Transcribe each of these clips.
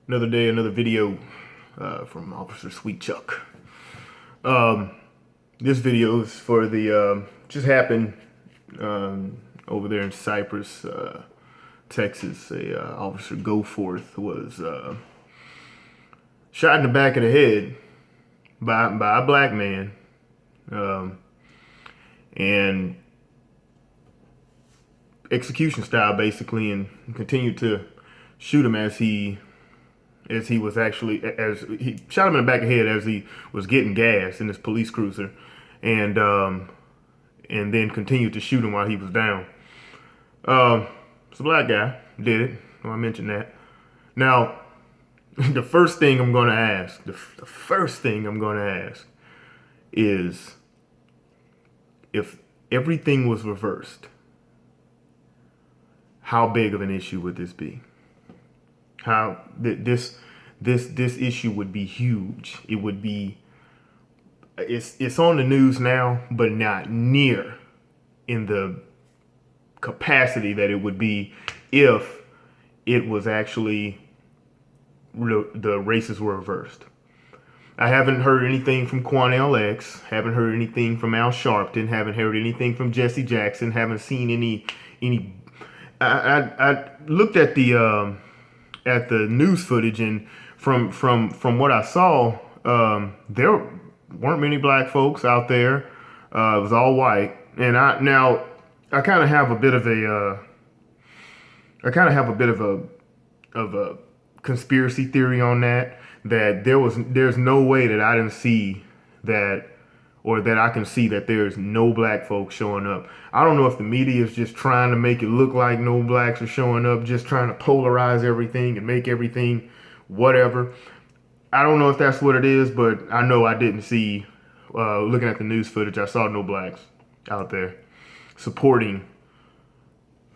Another day, another video from Officer Sweet Chuck. This video is for the just happened over there in Cypress, Texas. Officer Goforth was shot in the back of the head by a black man, and execution style basically, and continued to shoot him as he shot him in the back of the head as he was getting gas in his police cruiser, and then continued to shoot him while he was down. It's a black guy did it. I mentioned that. Now, the first thing I'm going to ask, is if everything was reversed, how big of an issue would this be? How this issue would be huge. It would be. It's on the news now, but not near in the capacity that it would be if it was actually the races were reversed. I haven't heard anything from Quanell X. Haven't heard anything from Al Sharpton. Haven't heard anything from Jesse Jackson. Haven't seen any. I looked at the news footage, and from what I saw, there weren't many black folks out there. It was all white, and I kind of have a bit of a conspiracy theory on that there's no way that I didn't see that, or that I can see that there's no black folks showing up. I don't know if the media is just trying to make it look like no blacks are showing up, just trying to polarize everything and make everything whatever. I don't know if that's what it is, but I know I didn't see, looking at the news footage, I saw no blacks out there supporting.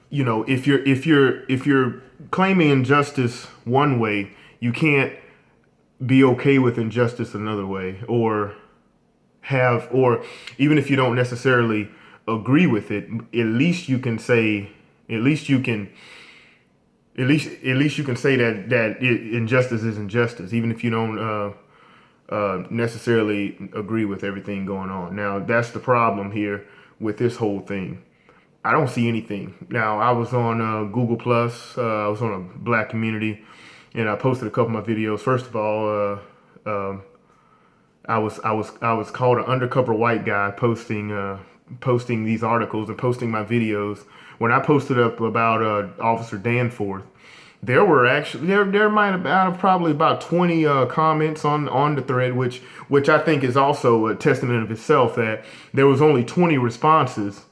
You know, if you're claiming injustice one way, you can't be okay with injustice another way, or even if you don't necessarily agree with it, at least you can say that injustice is injustice, even if you don't necessarily agree with everything going on. Now, that's the problem here with this whole thing. I don't see anything. Now, I was on Google Plus. I was on a black community, and I posted a couple of my videos. First of all, I was called an undercover white guy posting these articles and posting my videos. When I posted up about Officer Danforth, there were actually there might have been probably about 20 comments on the thread, which I think is also a testament of itself that there was only 20 responses.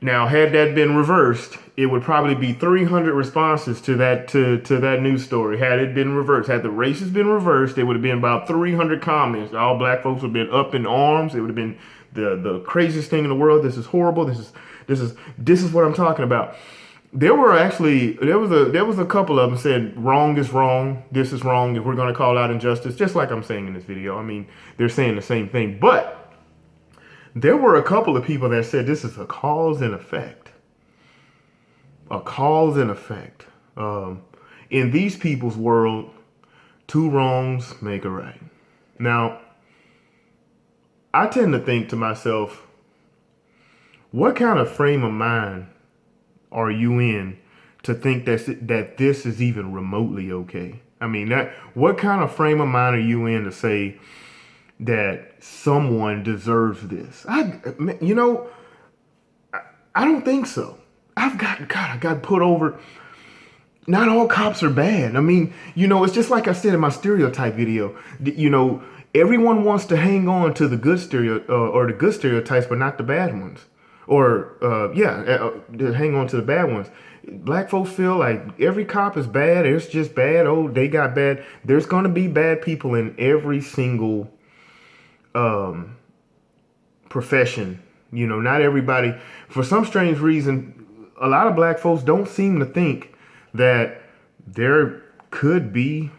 Now, had that been reversed, it would probably be 300 responses to that news story. Had it been reversed, had the races been reversed, it would have been about 300 comments. All black folks would have been up in arms. It would have been the craziest thing in the world. This is horrible. This is what I'm talking about. There was a couple of them said wrong is wrong. This is wrong. If we're going to call out injustice, just like I'm saying in this video. I mean, they're saying the same thing, but there were a couple of people that said this is a cause and effect. A cause and effect. In these people's world, two wrongs make a right. Now, I tend to think to myself, what kind of frame of mind are you in to think that this is even remotely okay? I mean, what kind of frame of mind are you in to say that someone deserves this? I don't think so. I got put over. Not all cops are bad. I mean, it's just like I said in my stereotype video. Everyone wants to hang on to the good stereotypes, but not the bad ones. Or hang on to the bad ones. Black folks feel like every cop is bad. It's just bad. Oh, they got bad. There's going to be bad people in every single profession. Not everybody. For some strange reason, a lot of black folks don't seem to think that there could be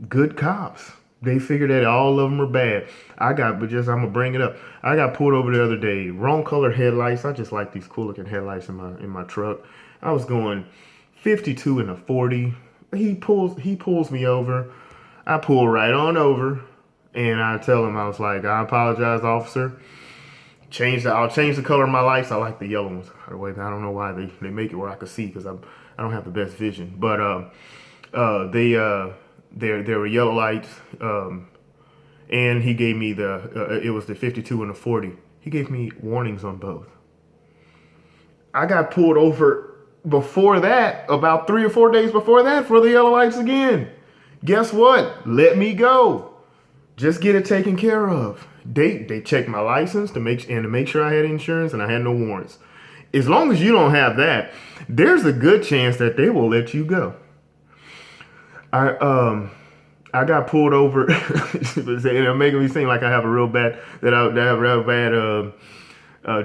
good cops. They figure that all of them are bad. I'm gonna bring it up. I got pulled over the other day. Wrong color headlights. I just like these cool looking headlights in my truck. I was going 52 in a 40. he pulls me over. I pull right on over, and I tell him, I was like, I apologize, officer. I'll change the color of my lights. I like the yellow ones. By the way, I don't know why they make it where I can see because I don't have the best vision. But there were yellow lights, and he gave me it was the 52 and the 40. He gave me warnings on both. I got pulled over before that, about 3 or 4 days before that, for the yellow lights again. Guess what? Let me go. Just get it taken care of. They checked my license to make sure I had insurance and I had no warrants. As long as you don't have that, there's a good chance that they will let you go. I got pulled over, and they're making me seem like I have a real bad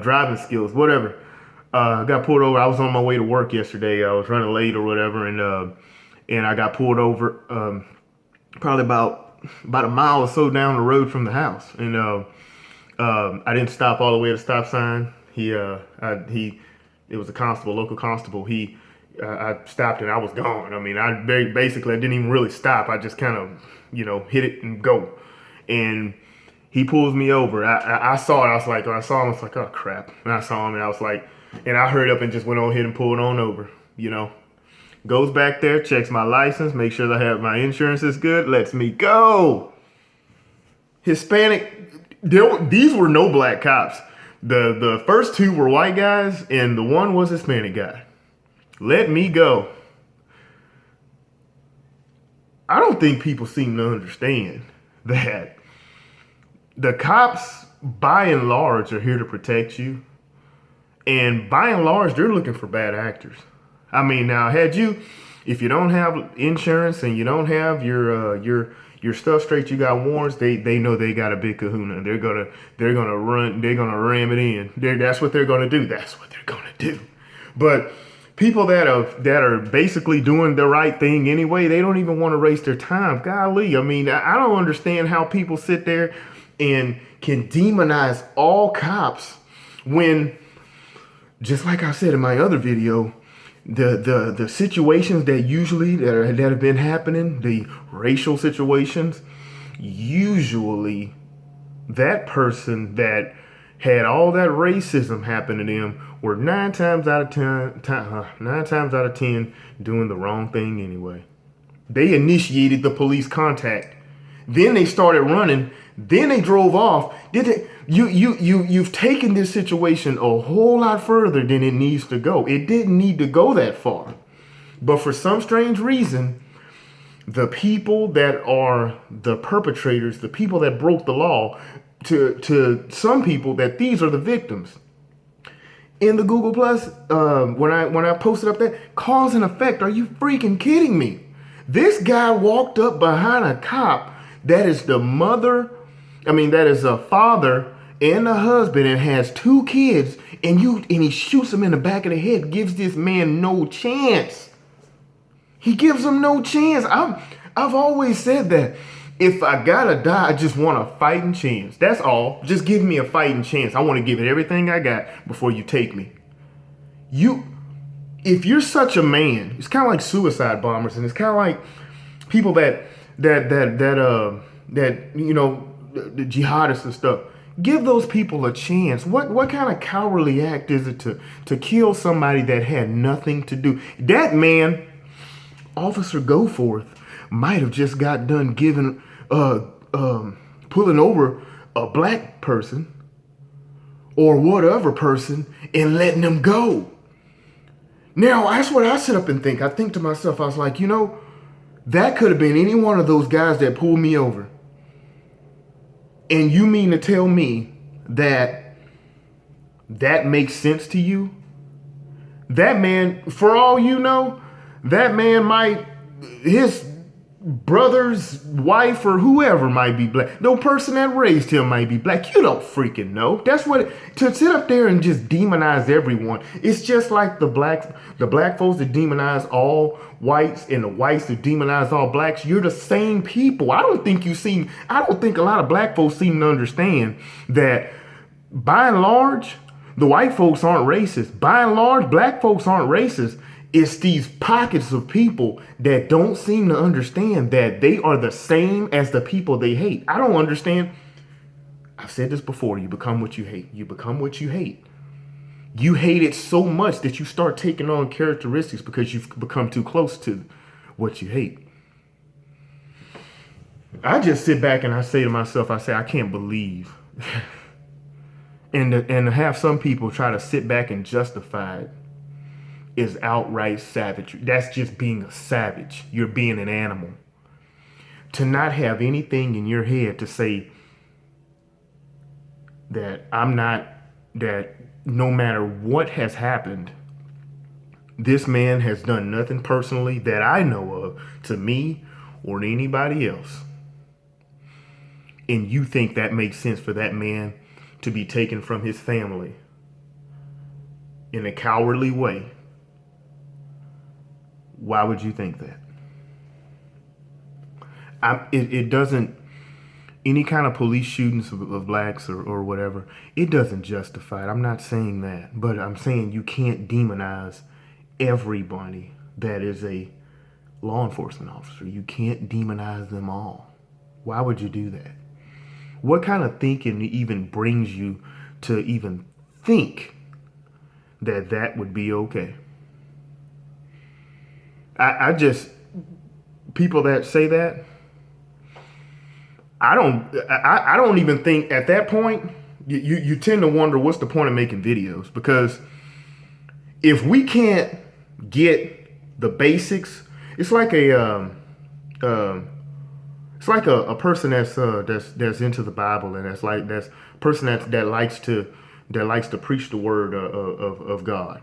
driving skills, whatever. I got pulled over. I was on my way to work yesterday. I was running late or whatever, and I got pulled over probably about a mile or so down the road from the house, and I didn't stop all the way at the stop sign. It was a constable, local constable. I stopped and I was gone. I mean, I didn't even really stop. I just kind of, hit it and go. And he pulls me over. I saw it. I saw him. I was like, oh crap. And I saw him and I was like, and I hurried up and just went on ahead and pulled on over, Goes back there, checks my license, make sure I have my insurance is good, lets me go. Hispanic, these were no black cops. The first two were white guys, and the one was Hispanic guy. Let me go. I don't think people seem to understand that the cops, by and large, are here to protect you. And by and large, they're looking for bad actors. I mean, now, if you don't have insurance and you don't have your stuff straight, you got warrants, they know they got a big kahuna. They're gonna ram it in. That's what they're gonna do. That's what they're gonna do. But people that are basically doing the right thing anyway, they don't even want to waste their time. Golly, I mean, I don't understand how people sit there and can demonize all cops when, just like I said in my other video, the situations that have been happening, the racial situations, usually that person that had all that racism happen to them were 9 times out of 10 doing the wrong thing anyway. They initiated the police contact. Then they started running. Then they drove off. You've taken this situation a whole lot further than it needs to go. It didn't need to go that far. But for some strange reason, the people that are the perpetrators, the people that broke the law, to some people, that these are the victims. In the Google Plus, when I posted up that, cause and effect, are you freaking kidding me? This guy walked up behind a cop that is that is a father and a husband and has 2 kids, and he shoots him in the back of the head, gives this man no chance. He gives him no chance. I've always said that if I gotta die, I just want a fighting chance. That's all. Just give me a fighting chance. I want to give it everything I got before you take me. If you're such a man, it's kind of like suicide bombers, and it's kind of like people that the jihadists and stuff. Give those people a chance. What kind of cowardly act is it to kill somebody that had nothing to do? That man, Officer Goforth, might have just got done pulling over a black person or whatever person and letting them go. Now, that's what I sit up and think. I think to myself, I was like, that could have been any one of those guys that pulled me over. And you mean to tell me that makes sense to you? That man, for all you know, that man his brother's wife or whoever might be black. No person that raised him might be black. You don't freaking know. That's to sit up there and just demonize everyone. It's just like the black folks that demonize all whites and the whites that demonize all blacks. You're the same people. I don't think a lot of black folks seem to understand that by and large, the white folks aren't racist. By and large, black folks aren't racist. It's these pockets of people that don't seem to understand that they are the same as the people they hate. I don't understand. I've said this before. You become what you hate. You become what you hate. You hate it so much that you start taking on characteristics because you've become too close to what you hate. I just sit back and I say to myself, I can't believe. and to have some people try to sit back and justify it is outright savagery. That's just being a savage. You're being an animal. To not have anything in your head to say that that no matter what has happened, this man has done nothing personally that I know of to me or to anybody else. And you think that makes sense for that man to be taken from his family in a cowardly way. Why would you think that? It doesn't, any kind of police shootings of blacks or whatever, it doesn't justify it. I'm not saying that, but I'm saying you can't demonize everybody that is a law enforcement officer. You can't demonize them all. Why would you do that? What kind of thinking even brings you to even think that that would be okay? I just, people that say that, I don't even think at that point, you tend to wonder what's the point of making videos, because if we can't get the basics, it's like a person that's into the Bible, and that's a person that likes to preach the word of God.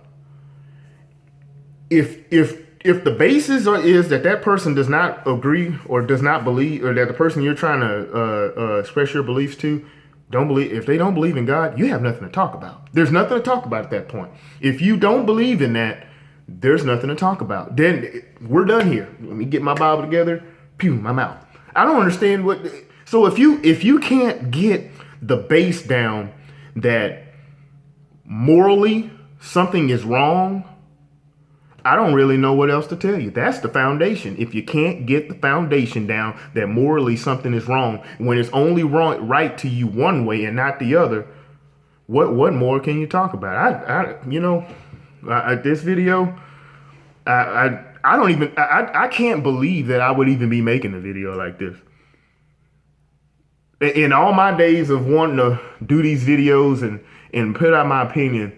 If the basis is that person does not agree or does not believe, or that the person you're trying to express your beliefs to don't believe, if they don't believe in God, you have nothing to talk about. There's nothing to talk about at that point. If you don't believe in that, there's nothing to talk about. Then we're done here. Let me get my Bible together. Pew, I'm out. I don't understand what. So if you can't get the base down that morally something is wrong, I don't really know what else to tell you. That's the foundation. If you can't get the foundation down that morally something is wrong, when it's only wrong, right to you one way and not the other, what more can you talk about? This video, I can't believe that I would even be making a video like this. In all my days of wanting to do these videos and put out my opinion,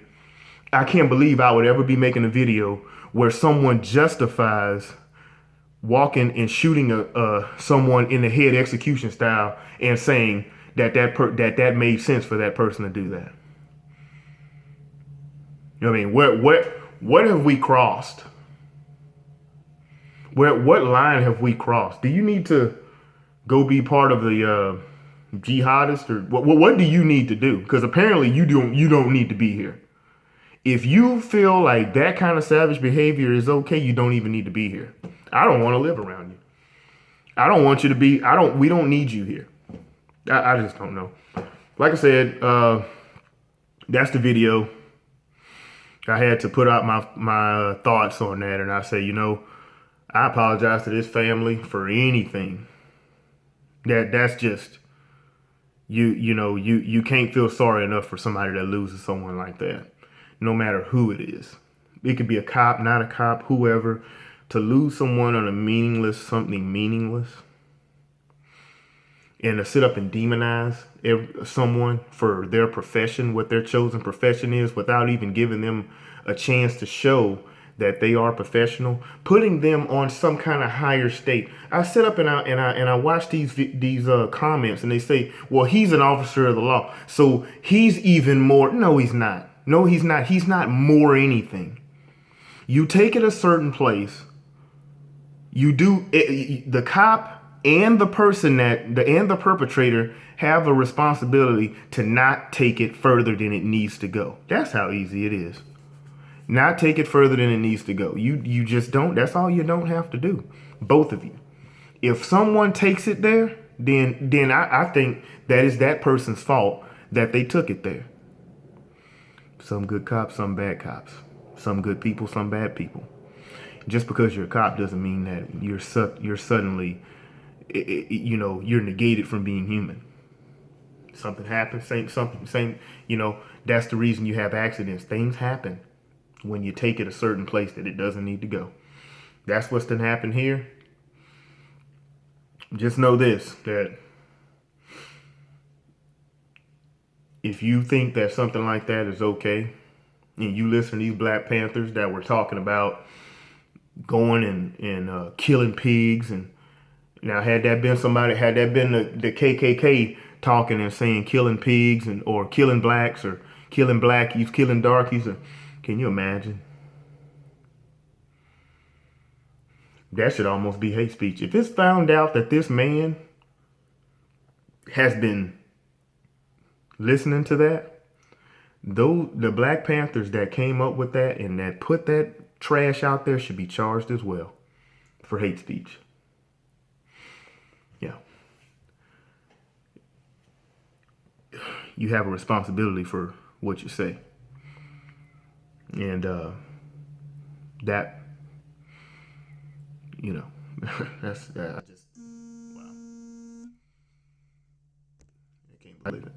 I can't believe I would ever be making a video where someone justifies walking and shooting someone in the head execution style and saying that made sense for that person to do that. You know what I mean? What have we crossed? What line have we crossed? Do you need to go be part of the jihadists, or what do you need to do? Because apparently you don't need to be here. If you feel like that kind of savage behavior is okay, you don't even need to be here. I don't want to live around you. I don't want you to be. We don't need you here. I just don't know. Like I said, that's the video. I had to put out my thoughts on that, and I say, I apologize to this family for anything. That's just you can't feel sorry enough for somebody that loses someone like that. No matter who it is. It could be a cop, not a cop, whoever. To lose someone on something meaningless, and to sit up and demonize someone for their profession, what their chosen profession is, without even giving them a chance to show that they are professional, putting them on some kind of higher state. I sit up and I watch these comments, and they say, well, he's an officer of the law, so he's even more. No, he's not. No, he's not. He's not more anything. You take it a certain place. You do it, the cop and the person and the perpetrator have a responsibility to not take it further than it needs to go. That's how easy it is. Not take it further than it needs to go. You just don't. That's all you don't have to do. Both of you. If someone takes it there, then I think that is that person's fault that they took it there. Some good cops, some bad cops. Some good people, some bad people. Just because you're a cop doesn't mean that you're suddenly, you're negated from being human. Something happens, same. That's the reason you have accidents. Things happen when you take it a certain place that it doesn't need to go. That's what's gonna happen here. Just know this, that if you think that something like that is okay, and you listen to these Black Panthers that were talking about going and killing pigs, and now had that been the KKK talking and saying killing pigs or killing blacks or killing blackies, killing darkies, can you imagine? That should almost be hate speech. If it's found out that this man has been listening to that, the Black Panthers that came up with that and that put that trash out there should be charged as well for hate speech. Yeah. You have a responsibility for what you say. And that, that's, I just, wow. I can't believe it.